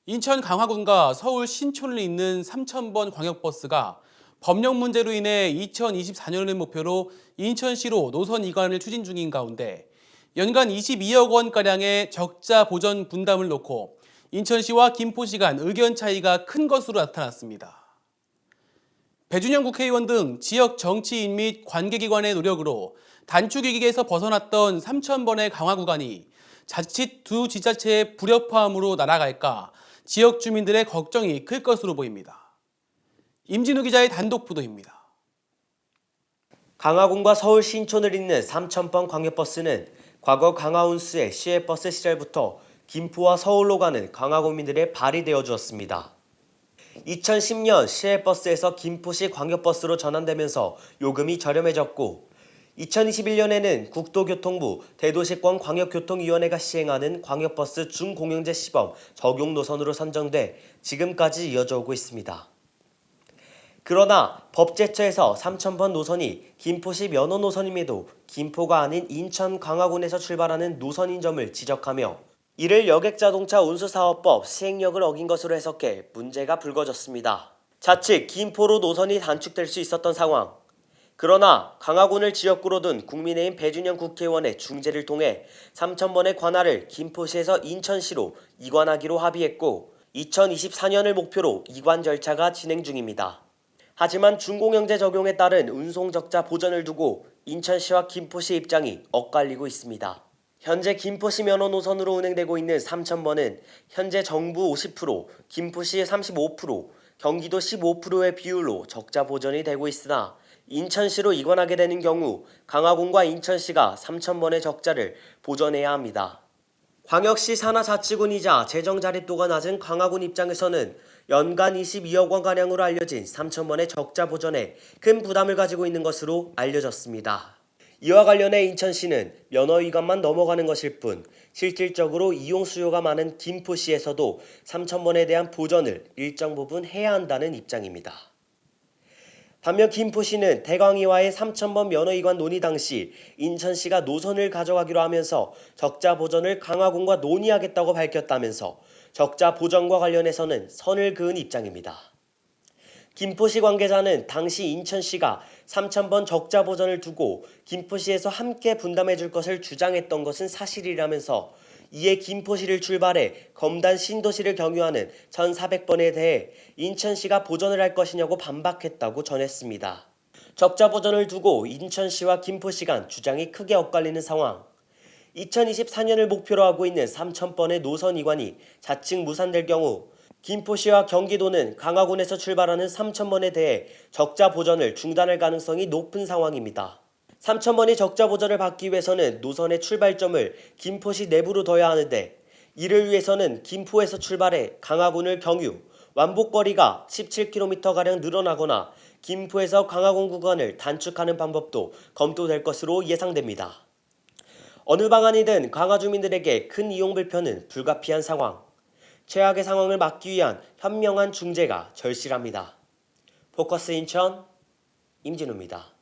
인천 강화군과 서울 신촌을 잇는 3,000번 광역버스가 법령 문제로 인해 2024년을 목표로 인천시로 노선 이관을 추진 중인 가운데 연간 22억 원가량의 적자 보전 분담을 놓고 인천시와 김포시 간 의견 차이가 큰 것으로 나타났습니다. 배준영 국회의원 등 지역 정치인 및 관계기관의 노력으로 단축이익에서 벗어났던 3,000번의 강화 구간이 자칫 두 지자체의 불협화음으로 날아갈까 지역 주민들의 걱정이 클 것으로 보입니다. 임진우 기자의 단독 보도입니다. 강화군과 서울 신촌을 잇는 3,000번 광역버스는 과거 강화운수의 시외버스 시절부터 김포와 서울로 가는 강화군민들의 발이 되어 주었습니다. 2010년 시외버스에서 김포시 광역버스로 전환되면서 요금이 저렴해졌고 2021년에는 국토교통부 대도시권 광역교통위원회가 시행하는 광역버스 준공영제 시범 적용 노선으로 선정돼 지금까지 이어져 오고 있습니다. 그러나 법제처에서 3,000번 노선이 김포시 면허 노선임에도 김포가 아닌 인천 강화군에서 출발하는 노선인 점을 지적하며 이를 여객자동차운수사업법 시행령을 어긴 것으로 해석해 문제가 불거졌습니다. 자칫 김포로 노선이 단축될 수 있었던 상황. 그러나 강화군을 지역구로 둔 국민의힘 배준영 국회의원의 중재를 통해 3,000번의 관할을 김포시에서 인천시로 이관하기로 합의했고 2024년을 목표로 이관 절차가 진행 중입니다. 하지만 준공영제 적용에 따른 운송적자 보전을 두고 인천시와 김포시 입장이 엇갈리고 있습니다. 현재 김포시 면허 노선으로 운행되고 있는 3,000번은 현재 정부 50%, 김포시 35%, 경기도 15%의 비율로 적자 보전이 되고 있으나 인천시로 이관하게 되는 경우 강화군과 인천시가 3,000번의 적자를 보전해야 합니다. 광역시 산하자치군이자 재정 자립도가 낮은 강화군 입장에서는 연간 22억 원가량으로 알려진 3,000번의 적자 보전에 큰 부담을 가지고 있는 것으로 알려졌습니다. 이와 관련해 인천시는 면허 위반만 넘어가는 것일 뿐 실질적으로 이용 수요가 많은 김포시에서도 3,000번에 대한 보전을 일정 부분 해야 한다는 입장입니다. 반면 김포시는 대광이와의 3,000번 면허 위반 논의 당시 인천시가 노선을 가져가기로 하면서 적자 보전을 강화군과 논의하겠다고 밝혔다면서 적자 보전과 관련해서는 선을 그은 입장입니다. 김포시 관계자는 당시 인천시가 3,000번 적자 보전을 두고 김포시에서 함께 분담해 줄 것을 주장했던 것은 사실이라면서 이에 김포시를 출발해 검단 신도시를 경유하는 1,400번에 대해 인천시가 보전을 할 것이냐고 반박했다고 전했습니다. 적자 보전을 두고 인천시와 김포시 간 주장이 크게 엇갈리는 상황. 2024년을 목표로 하고 있는 3,000번의 노선 이관이 자칫 무산될 경우 김포시와 경기도는 강화군에서 출발하는 3,000번에 대해 적자 보전을 중단할 가능성이 높은 상황입니다. 3,000번이 적자 보전을 받기 위해서는 노선의 출발점을 김포시 내부로 둬야 하는데 이를 위해서는 김포에서 출발해 강화군을 경유, 완복거리가 17km가량 늘어나거나 김포에서 강화군 구간을 단축하는 방법도 검토될 것으로 예상됩니다. 어느 방안이든 강화 주민들에게 큰 이용 불편은 불가피한 상황. 최악의 상황을 막기 위한 현명한 중재가 절실합니다. 포커스 인천 임진우입니다.